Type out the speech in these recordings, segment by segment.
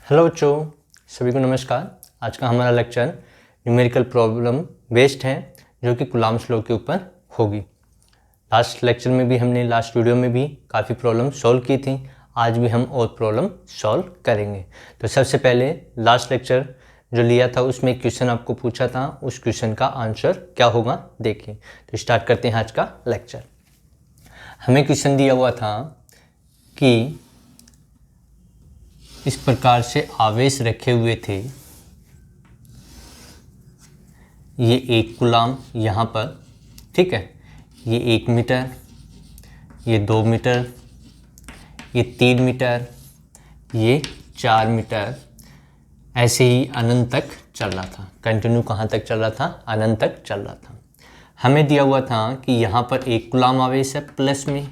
Hello बच्चों, सभी को नमस्कार। आज का हमारा लेक्चर न्यूमेरिकल प्रॉब्लम बेस्ड है जो कि कूलम्ब्स लॉ के ऊपर होगी। लास्ट लेक्चर में भी हमने लास्ट वीडियो में भी काफ़ी प्रॉब्लम सॉल्व की थी। आज भी हम और प्रॉब्लम सॉल्व करेंगे। तो सबसे पहले लास्ट लेक्चर जो लिया था उसमें एक क्वेश्चन आपको पूछा था, उस क्वेश्चन का आंसर क्या होगा देखिए। तो स्टार्ट करते हैं आज का लेक्चर। हमें क्वेश्चन दिया हुआ था कि इस प्रकार से आवेश रखे हुए थे, ये 1 कूलम्ब यहाँ पर, ठीक है, ये 1 मीटर, ये 2 मीटर, ये 3 मीटर, ये 4 मीटर, ऐसे ही अनंत तक चल रहा था। कंटिन्यू कहाँ तक चल रहा था? अनंत तक चल रहा था। हमें दिया हुआ था कि यहाँ पर 1 कूलम्ब आवेश है प्लस में,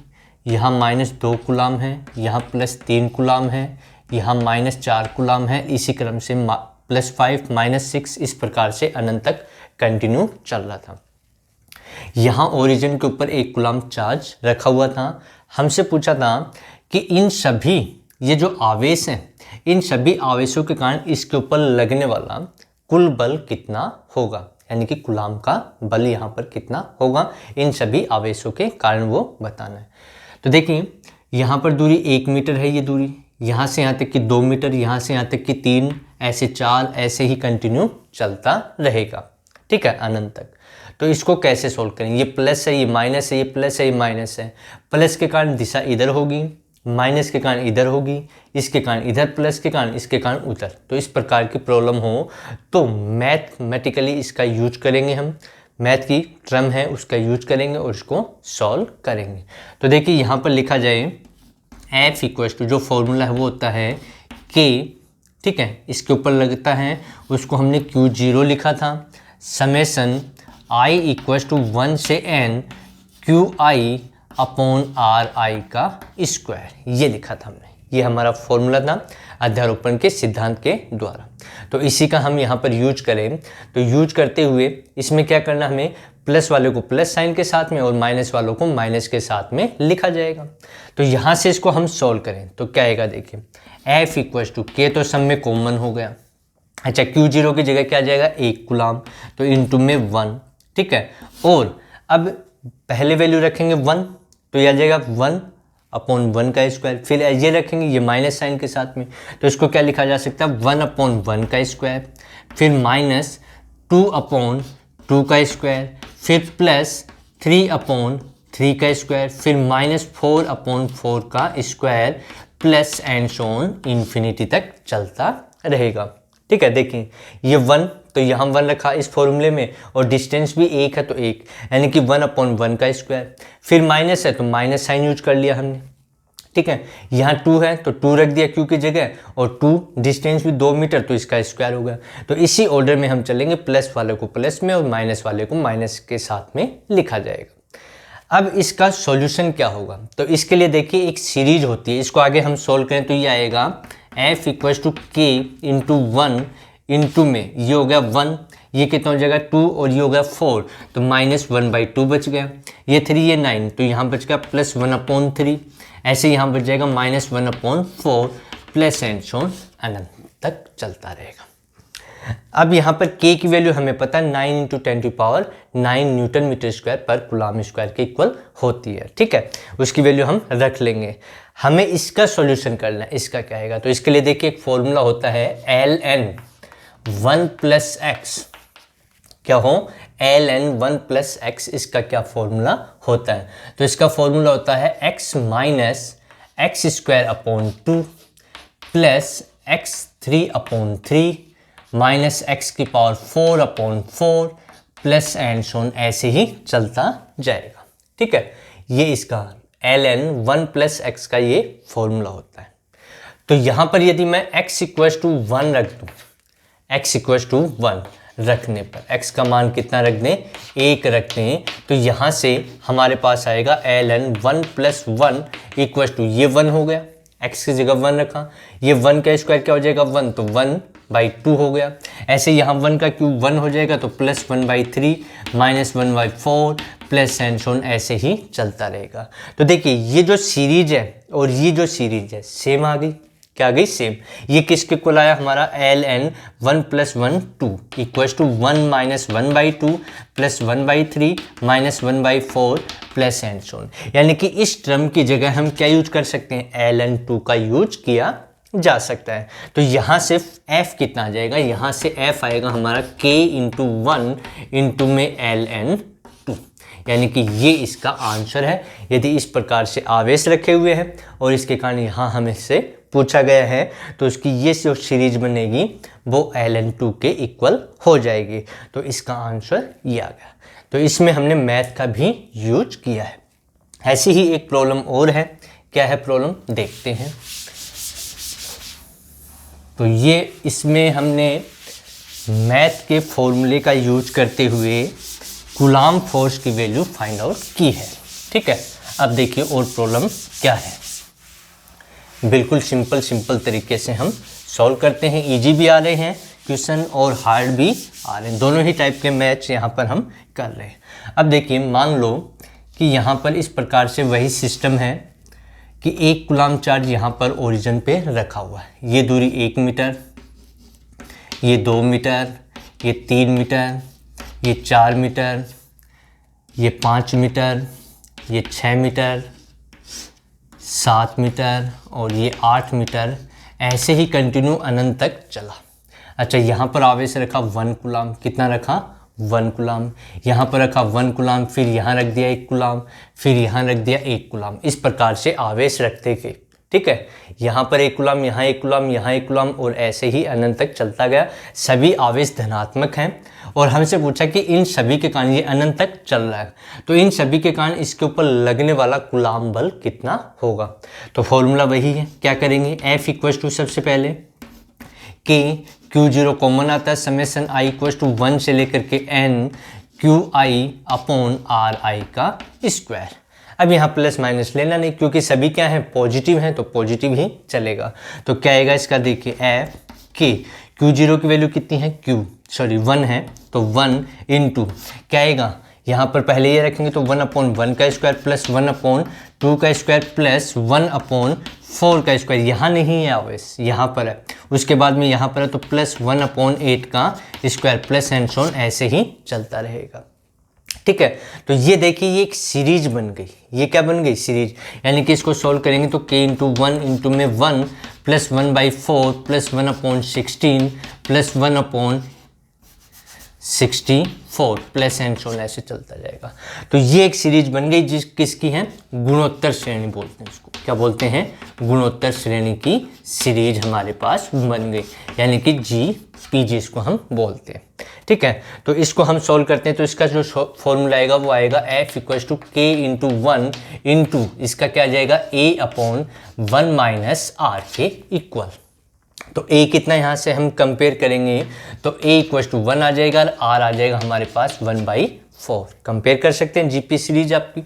यहाँ -2 कूलम्ब है, यहाँ +3 कूलम्ब है, यहाँ -4 कूलम्ब है। इसी क्रम से +5 -6 इस प्रकार से अनंत तक कंटिन्यू चल रहा था। यहाँ ओरिजिन के ऊपर 1 कूलम्ब चार्ज रखा हुआ था। हमसे पूछा था कि इन सभी ये जो आवेश हैं, इन सभी आवेशों के कारण इसके ऊपर लगने वाला कुल बल कितना होगा, यानी कि कूलम्ब का बल यहाँ पर कितना होगा, इन सभी आवेशों के कारण वो बताना है। तो देखिए यहाँ पर दूरी 1 मीटर है, ये दूरी यहाँ से यहाँ तक कि 2 मीटर, यहाँ से यहाँ तक कि 3, ऐसे 4, ऐसे ही कंटिन्यू चलता रहेगा, ठीक है, अनंत तक। तो इसको कैसे सोल्व करेंगे? ये प्लस है, ये माइनस है, ये प्लस है, ये माइनस है। प्लस के कारण दिशा इधर होगी, माइनस के कारण इधर होगी, इसके कारण इधर, प्लस के कारण इसके कारण उधर। तो इस प्रकार की प्रॉब्लम हो तो मैथमेटिकली इसका यूज करेंगे हम, मैथ की टर्म है उसका यूज करेंगे और इसको सॉल्व करेंगे। तो देखिए यहाँ पर लिखा जाए F इक्वल्स टू, जो फॉर्मूला है वो होता है K, ठीक है, इसके ऊपर लगता है, उसको हमने Q0 लिखा था, समेसन I इक्वल्स टू 1 से n QI अपॉन RI का स्क्वायर, ये लिखा था हमने। ये हमारा फॉर्मूला था अध्यारोपण के सिद्धांत के द्वारा। तो इसी का हम यहाँ पर यूज करें। तो यूज करते हुए इसमें क्या करना, हमें प्लस वाले को प्लस साइन के साथ में और माइनस वालों को माइनस के साथ में लिखा जाएगा। तो यहाँ से इसको हम सॉल्व करें तो क्या आएगा देखिए, F इक्वल्स टू K तो सब में कॉमन हो गया। अच्छा, Q0 की जगह क्या आ जाएगा, 1 कूलम्ब, तो इनटू में 1, ठीक है। और अब पहले वैल्यू रखेंगे 1, तो यह आ जाएगा 1 अपॉन 1 का स्क्वायर। फिर ये रखेंगे ये माइनस साइन के साथ में, तो इसको क्या लिखा जा सकता है, 1 अपॉन 1 का स्क्वायर, फिर -2 अपॉन 2 का स्क्वायर, फिर +3 अपॉन 3 का स्क्वायर, फिर -4 अपॉन 4 का square, plus and so on infinity तक चलता रहेगा, ठीक है। देखिए ये 1, तो यहाँ 1 रखा इस फॉर्मूले में, और डिस्टेंस भी 1 है तो 1, यानी कि 1 अपॉन 1 का स्क्वायर। फिर माइनस है तो माइनस साइन यूज कर लिया हमने, ठीक है। यहाँ 2 है तो 2 रख दिया Q की जगह, और 2 डिस्टेंस भी 2 मीटर, तो इसका स्क्वायर हो गया। तो इसी ऑर्डर में हम चलेंगे, प्लस वाले को प्लस में और माइनस वाले को माइनस के साथ में लिखा जाएगा। अब इसका सॉल्यूशन क्या होगा, तो इसके लिए देखिए एक सीरीज होती है, इसको आगे हम सोल्व करें तो ये आएगा F equals to K into 1 into में ये हो गया 1, ये कितना हो जाएगा 2, और ये हो गया 4, तो -1/2 बच गया। ये 3, ये 9, तो यहाँ बच गया +1 अपॉन 3, ऐसे यहाँ बच जाएगा -1 upon 4, plus and so on अनंत तक चलता रहेगा। अब यहाँ पर K की वैल्यू हमें पता है 9 × 10⁹ न्यूटन मीटर स्क्वायर पर कूलम्ब स्क्वायर के इक्वल होती है, ठीक है। उसकी वैल्यू हम रख लेंगे। हमें इसका सॉल्यूशन करना है, इसका क्या आएगा, तो इसके लिए देखिए एक फॉर्मूला होता है ln 1 + x, क्या हो, ln 1 + x, इसका क्या फॉर्मूला होता है, तो इसका फॉर्मूला होता है x minus x² upon 2 plus x3 upon 3 minus x⁴ upon 4 plus and so on, ऐसे ही चलता जाएगा, ठीक है। ये इसका ln 1 + x का ये फॉर्मूला होता है। तो यहाँ पर यदि मैं x = 1 रख दूँ, x = 1 रखने पर x का मान कितना रख दें, 1 रख दें, तो यहाँ से हमारे पास आएगा ln 1 + 1 = ये 1 हो गया, x की जगह 1 रखा, ये 1 का स्क्वायर क्या हो जाएगा 1, तो 1/2 हो गया। ऐसे यहाँ 1 का क्यूब 1 हो जाएगा, तो +1/3 -1/4 प्लस एंड सो ऑन, ऐसे ही चलता रहेगा। तो देखिए ये जो सीरीज है और ये जो सीरीज है सेम आ गई, क्या आ गई सेम। ये किसके इक्वल आया हमारा ln 1 + 1 2 equals to 1 - 1/2 + 1/3 - 1/4 plus and so on. यानी कि इस टर्म की जगह हम क्या यूज कर सकते हैं, ln 2 का यूज किया जा सकता है। तो यहाँ से f कितना आ जाएगा, यहाँ से f आएगा हमारा k × 1 × में ln 2, यानी कि ये इसका आंसर है। यदि इस प्रकार से आवेश रखे हुए हैं और इसके कारण यहाँ हमें से पूछा गया है तो उसकी ये जो सीरीज बनेगी वो ln 2 के इक्वल हो जाएगी। तो इसका आंसर ये आ गया। तो इसमें हमने मैथ का भी यूज किया है। ऐसी ही एक प्रॉब्लम और है। क्या है प्रॉब्लम, देखते हैं। तो ये इसमें हमने मैथ के फॉर्मूले का यूज करते हुए कूलाम फोर्स की वैल्यू फाइंड आउट की है। ठीक है, अब देखिए और प्रॉब्लम क्या है। बिल्कुल सिंपल तरीके से हम सॉल्व करते हैं। इजी भी आ रहे हैं क्वेश्चन और हार्ड भी आ रहे हैं, दोनों ही टाइप के मैथ्स यहाँ पर हम कर रहे हैं। अब देखिए, मान लो कि यहाँ पर इस प्रकार से वही सिस्टम है कि 1 कूलाम चार्ज यहाँ पर ओरिजिन पे रखा हुआ है। ये दूरी 1 मीटर, ये 2 मीटर, ये 3 मीटर, ये 4 मीटर, ये 5 मीटर, ये 6 मीटर, 7 मीटर और ये 8 मीटर, ऐसे ही कंटिन्यू अनंत तक चला। अच्छा, यहाँ पर आवेश रखा 1 कूलाम, कितना रखा 1 कूलाम, यहाँ पर रखा 1 कूलाम, फिर यहाँ रख दिया 1 कूलाम, फिर यहाँ रख दिया 1 कूलाम। इस प्रकार से आवेश रखते गए। ठीक है, यहाँ पर 1 कूलाम, यहाँ 1 कूलाम, यहाँ 1 कूलाम और ऐसे ही अनंत तक चलता गया। सभी आवेश धनात्मक हैं और हमसे पूछा कि इन सभी के कारण ये अनंत तक चल रहा है, तो इन सभी के कारण इसके ऊपर लगने वाला कूलाम बल कितना होगा। तो फॉर्मूला वही है, क्या करेंगे, F = सबसे पहले K, Q0 कॉमन आता है, समेशन I = 1 से लेकर के n QI/RI का स्क्वायर। अब यहाँ प्लस माइनस लेना नहीं क्योंकि सभी क्या है पॉजिटिव हैं, तो पॉजिटिव ही चलेगा। तो क्या आएगा इसका, देखिए F K, Q0 की वैल्यू कितनी है 1 है, तो 1 × क्या आएगा, यहाँ पर पहले ये रखेंगे तो 1/1 का स्क्वायर प्लस 1/2 का स्क्वायर प्लस 1/4 का स्क्वायर। यहाँ नहीं है आवेश, यहाँ पर है। उसके बाद में यहाँ पर है तो प्लस 1/8 का square plus and so on, ऐसे ही चलता रहेगा। ठीक है, तो ये देखिए ये एक सीरीज बन गई। ये क्या बन गई, सीरीज। यानी कि इसको सॉल्व करेंगे तो k × 1 × में 1 plus 1/4 plus 1/16 plus 1/64 plus and so on, ऐसे चलता जाएगा। तो ये एक सीरीज बन गई किसकी है, गुणोत्तर श्रेणी बोलते हैं इसको। क्या बोलते हैं, गुणोत्तर श्रेणी की सीरीज हमारे पास बन गई, यानी कि GP जिसको हम बोलते हैं। ठीक है, तो इसको हम सॉल्व करते हैं तो इसका जो फॉर्मूला आएगा वो आएगा F = K × 1 × इसका क्या आ जाएगा A/1 - R के इक्वल। तो A कितना यहाँ से हम कंपेयर करेंगे तो A = 1 आ जाएगा और R आ जाएगा हमारे पास 1/4। कंपेयर कर सकते हैं GP सीरीज आपकी।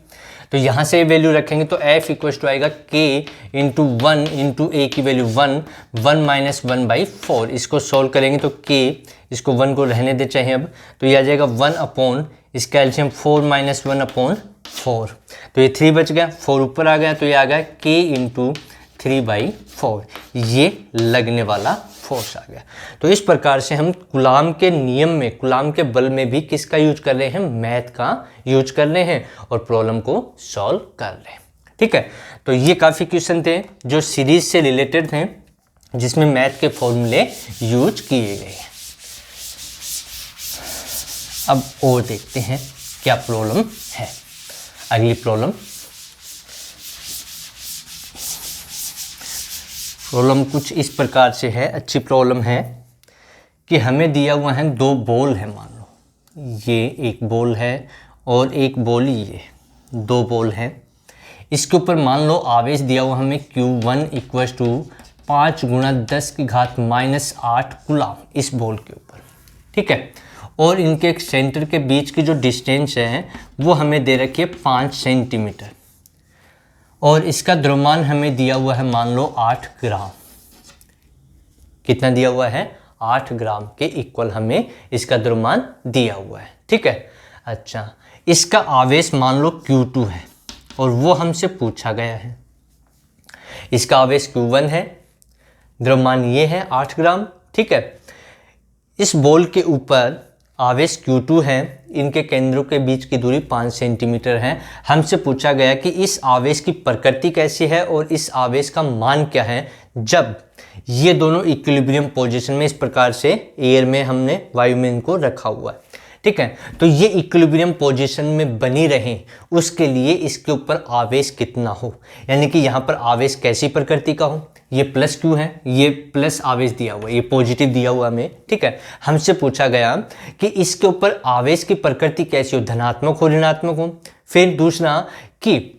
तो यहाँ से वैल्यू रखेंगे तो F = आएगा K × 1 × A की वैल्यू 1 - 1/4। इसको सॉल्व करेंगे तो K, इसको 1 को रहने दे चाहे अब, तो ये आ जाएगा 1/, इसका एलसीएम 4 - 1/4। तो ये 3 बच गया, 4 ऊपर आ गया तो ये आ गया K × 3/4। ये लगने वाला फोर्स आ गया। तो इस प्रकार से हम कूलाम के नियम में, कूलाम के बल में भी किसका यूज कर रहे हैं, मैथ का यूज कर रहे हैं और प्रॉब्लम को सॉल्व कर रहे हैं। ठीक है, तो ये काफ़ी क्वेश्चन थे जो सीरीज से रिलेटेड थे जिसमें मैथ के फॉर्मूले यूज किए गए हैं। अब और देखते हैं क्या प्रॉब्लम है। अगली प्रॉब्लम कुछ इस प्रकार से है, अच्छी प्रॉब्लम है कि हमें दिया हुआ है 2 बॉल है। मान लो ये एक बॉल है और एक बॉल, ये 2 बॉल हैं। इसके ऊपर मान लो आवेश दिया हुआ हमें Q1 = 5 × 10⁻⁸ कूलाम इस बॉल के ऊपर। ठीक है, और इनके सेंटर के बीच की जो डिस्टेंस है वो हमें दे रखी है 5 सेंटीमीटर और इसका द्रव्यमान हमें दिया हुआ है मान लो 8 ग्राम। कितना दिया हुआ है, 8 ग्राम के इक्वल हमें इसका द्रव्यमान दिया हुआ है। ठीक है, अच्छा इसका आवेश मान लो Q2 है और वो हमसे पूछा गया है। इसका आवेश Q1 है, द्रव्यमान ये है 8 ग्राम। ठीक है, इस बॉल के ऊपर आवेश Q2 है, इनके केंद्रों के बीच की दूरी 5 सेंटीमीटर है। हमसे पूछा गया कि इस आवेश की प्रकृति कैसी है और इस आवेश का मान क्या है जब ये दोनों इक्विलिब्रियम पोजीशन में इस प्रकार से एयर में हमने वायु में इनको रखा हुआ है। ठीक है, तो ये इक्विलिब्रियम पोजीशन में बनी रहे उसके लिए इसके ऊपर आवेश कितना हो, यानी कि यहाँ पर आवेश कैसी प्रकृति का हो। ये प्लस क्यू है, ये प्लस आवेश दिया हुआ है, ये पॉजिटिव दिया हुआ हमें। ठीक है, हमसे पूछा गया कि इसके ऊपर आवेश की प्रकृति कैसी हो, धनात्मक हो ऋणात्मक हो। फिर दूसरा कि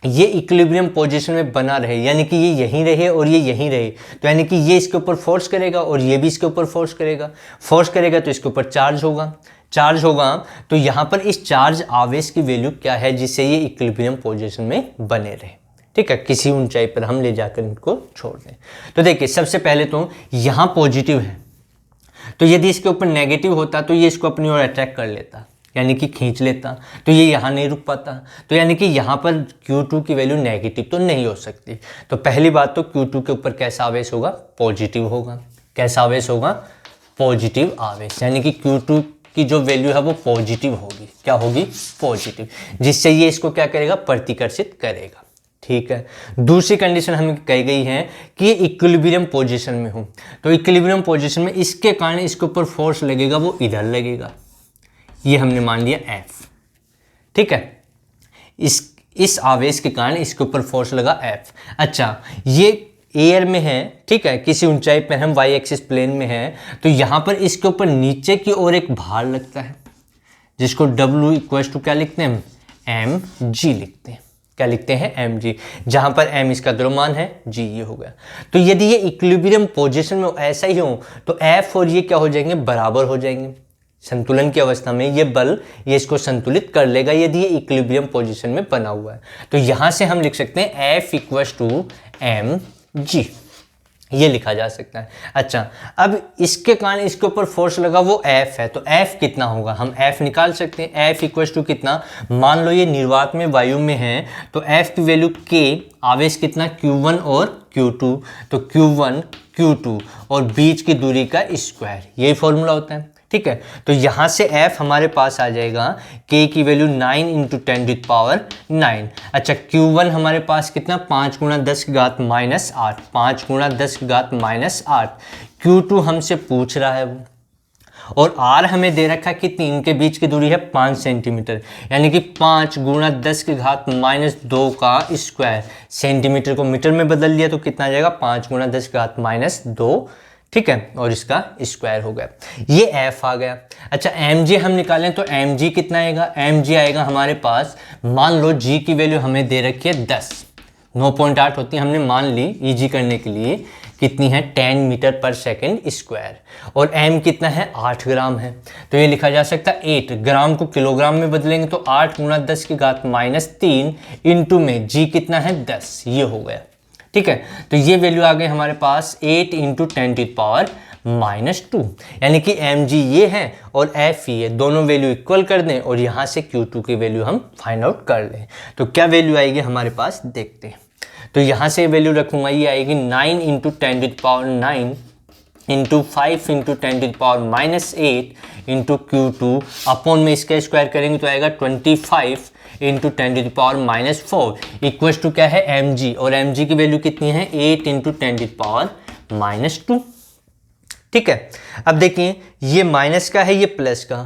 ये इक्विलिब्रियम पोजीशन में बना रहे, यानी कि ये यहीं रहे और ये यहीं रहे, तो यानी कि ये इसके ऊपर फोर्स करेगा और ये भी इसके ऊपर फोर्स करेगा। फोर्स करेगा तो इसके ऊपर चार्ज होगा, चार्ज होगा तो यहाँ पर इस चार्ज आवेश की वैल्यू क्या है जिससे ये इक्विलिब्रियम पोजीशन में बने रहे। ठीक है, किसी ऊंचाई पर हम ले जाकर इनको छोड़ दें। तो देखिए, सबसे पहले तो यहाँ पॉजिटिव है, तो यदि इसके ऊपर नेगेटिव होता तो ये इसको अपनी ओर अट्रैक्ट कर लेता, यानी कि खींच लेता, तो ये यहाँ नहीं रुक पाता। तो यानी कि यहाँ पर Q2 की वैल्यू नेगेटिव तो नहीं हो सकती। तो पहली बात तो Q2 के ऊपर कैसा आवेश होगा, पॉजिटिव होगा। कैसा आवेश होगा, पॉजिटिव आवेश, यानी कि Q2 की जो वैल्यू है वो पॉजिटिव होगी। क्या होगी, पॉजिटिव, जिससे ये इसको क्या करेगा, प्रतिकर्षित करेगा। ठीक है, दूसरी कंडीशन हमें कही गई है कि ये इक्विलिब्रियम पोजीशन में हो, तो इक्विलिब्रियम पोजीशन में इसके कारण इसके ऊपर फोर्स लगेगा वो इधर लगेगा, ये हमने मान लिया F। ठीक है, इस आवेश के कारण इसके ऊपर फोर्स लगा F। अच्छा, ये एयर में है, ठीक है, किसी ऊंचाई पर हम y एक्सिस प्लेन में है, तो यहाँ पर इसके ऊपर नीचे की ओर एक भार लगता है जिसको W इक्वल टू क्या लिखते हैं, mg लिखते हैं। क्या लिखते हैं, mg, जहां पर m इसका द्रव्यमान है, g ये हो गया। तो यदि ये इक्विलिब्रियम पोजीशन में ऐसा ही हो तो F और ये क्या हो जाएंगे, बराबर हो जाएंगे। संतुलन की अवस्था में ये बल ये इसको संतुलित कर लेगा यदि ये इक्विलिब्रियम पोजीशन में बना हुआ है। तो यहां से हम लिख सकते हैं F इक्वल टू mg, ये लिखा जा सकता है। अच्छा, अब इसके कारण इसके ऊपर फोर्स लगा वो F है, तो F कितना होगा, हम F निकाल सकते हैं। F इक्वल टू कितना, मान लो ये निर्वात में वायु में है, तो F की वैल्यू K, आवेश कितना Q1 और Q2, तो Q1 Q2 और बीच की दूरी का स्क्वायर, यही फॉर्मूला होता है। ठीक है, तो यहाँ से F हमारे पास आ जाएगा K की value 9 into 10 to the power 9। अच्छा, Q1 हमारे पास कितना, 5 गुणा 10 की घात माइनस 8, 5 गुणा 10 की घात माइनस 8। Q2 हमसे पूछ रहा है वो, और R हमें दे रखा है कितनी, इनके बीच की दूरी है 5 सेंटीमीटर, यानी कि 5 गुणा 10 की घात माइनस 2 का स्क्वायर। सेंटीमीटर को मीटर में बदल लिया तो कितना आ जाएगा, 5 गुणा 10 की घात माइनस 2। ठीक है, और इसका स्क्वायर हो गया, ये F आ गया। अच्छा, mg हम निकालें तो mg कितना आएगा, mg आएगा हमारे पास, मान लो g की वैल्यू हमें दे रखी है 10, 9.8 होती है, हमने मान ली ईजी करने के लिए कितनी है, 10 मीटर पर सेकेंड स्क्वायर, और m कितना है, 8 ग्राम है, तो ये लिखा जा सकता है 8 ग्राम को किलोग्राम में बदलेंगे तो 8 गुणा 10 की घात माइनस 3 इंटू में g कितना है 10, ये हो गया। ठीक है, तो ये वैल्यू आ गई हमारे पास 8 into 10 to the power minus 2, यानी कि mg ये है और F ये, दोनों वैल्यू इक्वल कर दें और यहाँ से Q2 की वैल्यू हम फाइंड आउट कर लें। तो क्या वैल्यू आएगी हमारे पास, देखते हैं। तो यहाँ से वैल्यू रखूँगा, ये आएगी 9 into 10 to the power 9 into 5 into 10 to the power minus 8 into Q2 upon में इसका स्क्वायर करेंगे तो आएगा 25 into 10 to the power minus 4 equals to क्या है, mg, और mg की वैल्यू कितनी है, 8 into 10 to the power minus 2। ठीक है, अब देखिए ये माइनस का है, ये प्लस का,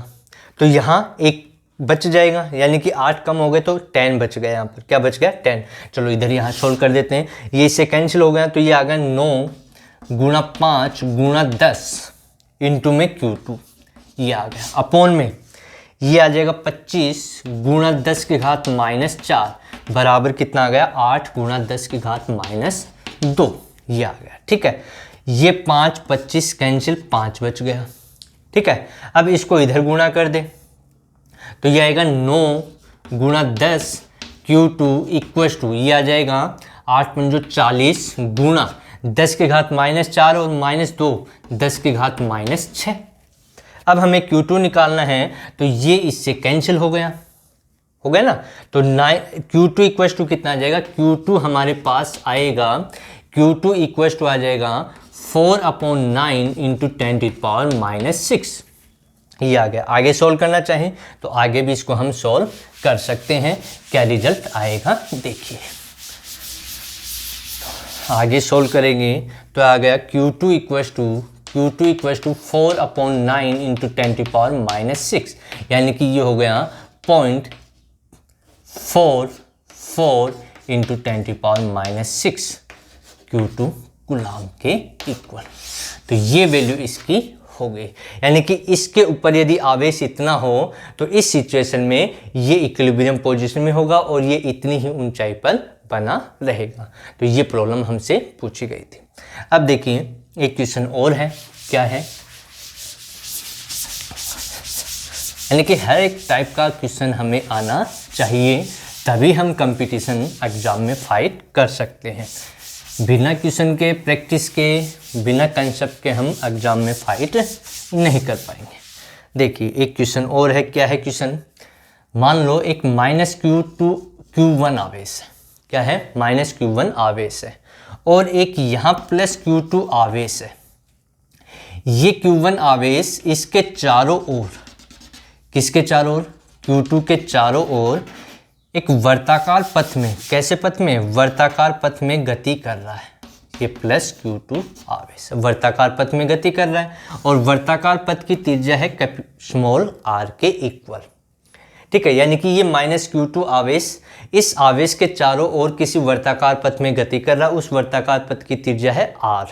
तो यहाँ एक बच जाएगा, यानी कि 8 कम हो गए तो 10 बच गया। यहाँ पर क्या बच गया, 10। चलो इधर यहाँ सोल्व कर देते हैं, ये इससे कैंसिल हो गया, तो ये आ गया 9 गुणा 5 गुणा 10 इंटू में Q2, ये आ गया, अपॉन में ये आ जाएगा 25 गुणा 10 की घात माइनस 4 बराबर कितना आ गया, 8 गुणा 10 की घात माइनस 2, ये आ गया। ठीक है, ये 5 25 कैंसिल, 5 बच गया। ठीक है, अब इसको इधर गुणा कर दे तो ये आएगा 9 गुणा 10 Q2 इक्वल टू, ये आ जाएगा 8 पंजो 40 गुणा 10 की घात माइनस 4 और माइनस 2 10 की घात माइनस 6। अब हमें Q2 निकालना है तो ये इससे कैंसिल हो गया ना, तो Q2 इक्वल टू कितना आ जाएगा, Q2 हमारे पास आएगा, Q2 इक्वल टू आ जाएगा 4/9 इंटू 10⁻⁻6। ये आ गया। आगे सोल्व करना चाहें तो आगे भी इसको हम सोल्व कर सकते हैं। क्या रिजल्ट आएगा देखिए। आगे सोल्व करेंगे तो आ गया Q2 इक्वल्स टू 4/9 इंटू 10⁻⁻6, यानी कि ये हो गया 0.44 इंटू 10⁻⁻6 Q2 कूलाम के इक्वल। तो ये वैल्यू इसकी हो गई, यानी कि इसके ऊपर यदि आवेश इतना हो तो इस सिचुएशन में ये इक्विलिब्रियम पोजीशन में होगा और ये इतनी ही ऊंचाई पर बना रहेगा। तो ये प्रॉब्लम हमसे पूछी गई थी। अब देखिए एक क्वेश्चन और है। क्या है, यानी कि हर एक टाइप का क्वेश्चन हमें आना चाहिए, तभी हम कंपटीशन एग्जाम में फाइट कर सकते हैं। बिना क्वेश्चन के, प्रैक्टिस के, बिना कंसेप्ट के हम एग्जाम में फाइट नहीं कर पाएंगे। देखिए एक क्वेश्चन और है। क्या है क्वेश्चन, मान लो एक -Q1 आवेश है। क्या है, -Q1 आवेश है और एक यहाँ +Q2 आवेश है। ये Q1 आवेश इसके चारों ओर, किसके चारों ओर, Q2 के चारों ओर एक वर्ताकार पथ में, कैसे पथ में, वर्ताकार पथ में गति कर रहा है। ये +Q2 आवेश वर्ताकार पथ में गति कर रहा है और वर्ताकार पथ की त्रिज्या है स्मॉल r के इक्वल। ठीक है, यानी कि ये -Q2 आवेश इस आवेश के चारों ओर किसी वर्ताकार पथ में गति कर रहा है। उस वर्ताकार पथ की त्रिज्या है r,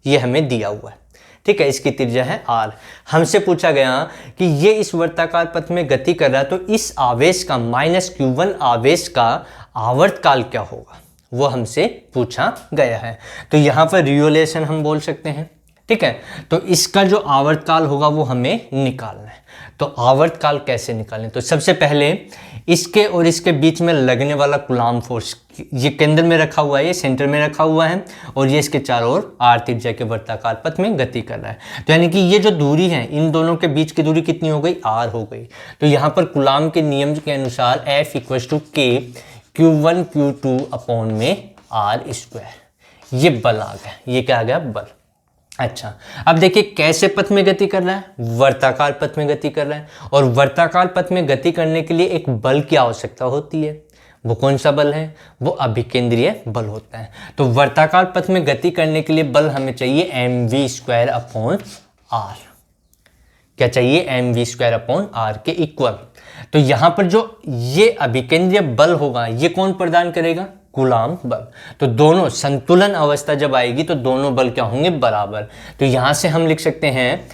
ये हमें दिया हुआ है। ठीक है, इसकी त्रिज्या है r। हमसे पूछा गया कि ये इस वर्ताकार पथ में गति कर रहा है, तो इस आवेश का, -Q1 आवेश का आवर्तकाल क्या होगा, वो हमसे पूछा गया है। तो यहाँ पर रिवोल्यूशन हम बोल सकते हैं। ठीक है, तो इसका जो आवर्तकाल होगा वो हमें निकालना है। तो आवर्तकाल कैसे निकालें, तो सबसे पहले इसके और इसके बीच में लगने वाला कूलाम फोर्स, ये केंद्र में रखा हुआ है, ये सेंटर में रखा हुआ है और ये इसके चारों ओर r त्रिज्या के वर्ताकार पथ में गति कर रहा है। तो यानी कि ये जो दूरी है, इन दोनों के बीच की दूरी कितनी हो गई, r हो गई। तो यहाँ पर कूलाम के नियम के अनुसार F = K Q1 Q2 upon में r²। ये बल आ गया, ये क्या आ गया, बल। अच्छा, अब देखिए कैसे पथ में गति कर रहा है, वर्ताकार पथ में गति कर रहा है और वर्ताकार पथ में गति करने के लिए एक बल की आवश्यकता होती है। वो कौन सा बल है, वो अभिकेंद्रीय बल होता है। तो वर्ताकार पथ में गति करने के लिए बल हमें चाहिए mv²/r। क्या चाहिए, mv²/r के इक्वल। तो यहाँ पर जो ये अभिकेंद्रीय बल होगा, ये कौन प्रदान करेगा, कूलाम बल। तो दोनों संतुलन अवस्था जब आएगी तो दोनों बल क्या होंगे, बराबर। तो यहाँ से हम लिख सकते हैं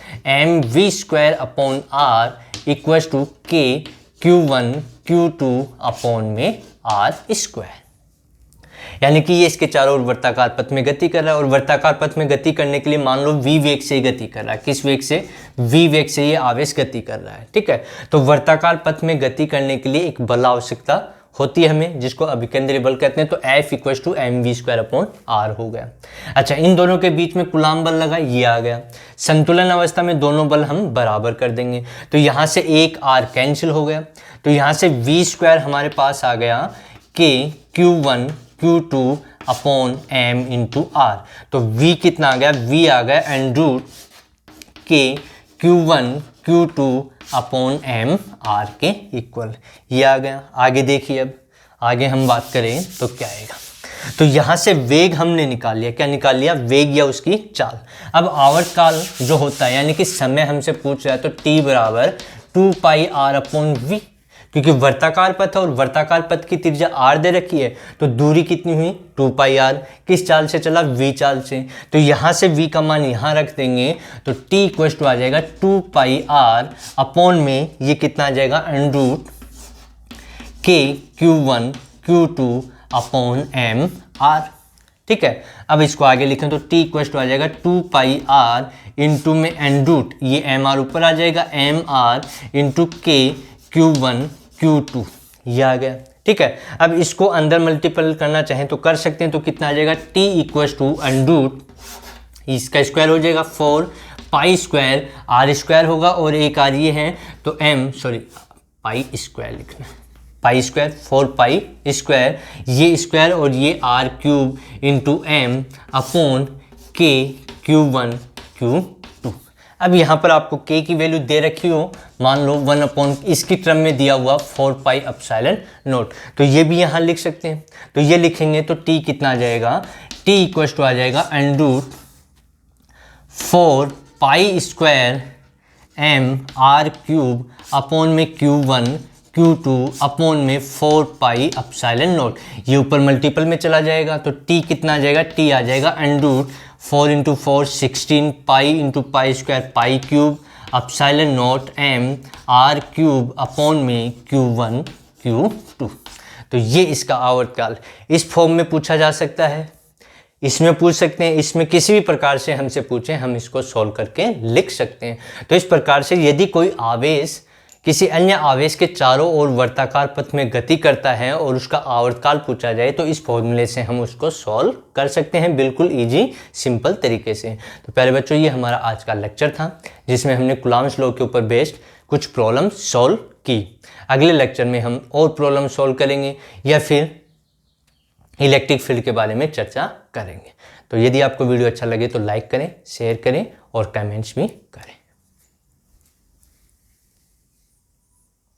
mv²/r = K Q1 Q2 upon में r²। यानी कि ये इसके चारों ओर वर्ताकार पथ में गति कर रहा है और वर्ताकार पथ में गति करने के लिए मान लो v वेग से ही गति कर रहा है। किस वेग से, v वेग से ये आवेश गति कर रहा है। ठीक है, तो वर्ताकार पथ में गति करने के लिए एक बल आवश्यकता होती है हमें, जिसको अभिकेंद्रीय बल कहते हैं। तो F = mv²/r हो गया। अच्छा, इन दोनों के बीच में कूलाम बल लगा, ये आ गया। संतुलन अवस्था में दोनों बल हम बराबर कर देंगे। तो यहाँ से एक r कैंसिल हो गया, तो यहाँ से v² हमारे पास आ गया K Q1 Q2 upon m into r। तो v कितना आ गया, v आ गया √K Q1 Q2 upon m r के इक्वल। ये आ गया। आगे देखिए, अब आगे हम बात करें तो क्या आएगा। तो यहाँ से वेग हमने निकाल लिया। क्या निकाल लिया, वेग या उसकी चाल। अब आवर्तकाल जो होता है, यानी कि समय हमसे पूछ रहा है, तो t = 2πr/v, क्योंकि वर्ताकार पथ और वर्ताकार पथ की त्रिज्या r दे रखी है। तो दूरी कितनी हुई, 2πr। किस चाल से चला, v चाल से। तो यहाँ से v का मान यहाँ रख देंगे, तो t = आ जाएगा 2πr अपॉन में ये कितना आ जाएगा, √K Q1 Q2 upon m r। ठीक है, अब इसको आगे लिखें तो t = आ जाएगा 2πr इंटू में n√, ये mr ऊपर आ जाएगा, mr into K Q1 Q2, ये आ गया। ठीक है, अब इसको अंदर मल्टीपल करना चाहें तो कर सकते हैं। तो कितना आ जाएगा, t = इसका स्क्वायर हो जाएगा 4π² r² होगा और एक r ये है, तो π² लिखना, π² 4π², ये स्क्वायर और ये r³ into m upon K Q1 Q2। अब यहाँ पर आपको K की वैल्यू दे रखी हो, मान लो 1 अपॉन इसकी टर्म में दिया हुआ 4 पाई एप्सिलॉन नॉट, तो ये भी यहाँ लिख सकते हैं। तो ये लिखेंगे तो T कितना आ जाएगा, T इक्वल टू आ जाएगा under 4 pi square m r cube upon में Q1 Q2 अपॉन में 4 पाई एप्सिलॉन नॉट। ये ऊपर मल्टीपल में चला जाएगा तो T कितना आ जाएगा, T आ जाएगा under 4 into 4 16 pi into pi square pi cube epsilon not m r cube upon में Q1 Q2। तो ये इसका आवर्तकाल इस फॉर्म में पूछा जा सकता है, इसमें पूछ सकते हैं, इसमें किसी भी प्रकार से हमसे पूछें हम इसको सॉल्व करके लिख सकते हैं। तो इस प्रकार से यदि कोई आवेश किसी अन्य आवेश के चारों ओर वर्ताकार पथ में गति करता है और उसका आवर्तकाल पूछा जाए तो इस फॉर्मूले से हम उसको सॉल्व कर सकते हैं, बिल्कुल इजी सिंपल तरीके से। तो प्यारे बच्चों, ये हमारा आज का लेक्चर था जिसमें हमने कूलॉम्स लॉ के ऊपर बेस्ड कुछ प्रॉब्लम सॉल्व की। अगले लेक्चर में हम और प्रॉब्लम सॉल्व करेंगे या फिर इलेक्ट्रिक फील्ड के बारे में चर्चा करेंगे। तो यदि आपको वीडियो अच्छा लगे तो लाइक करें, शेयर करें और कमेंट्स भी करें।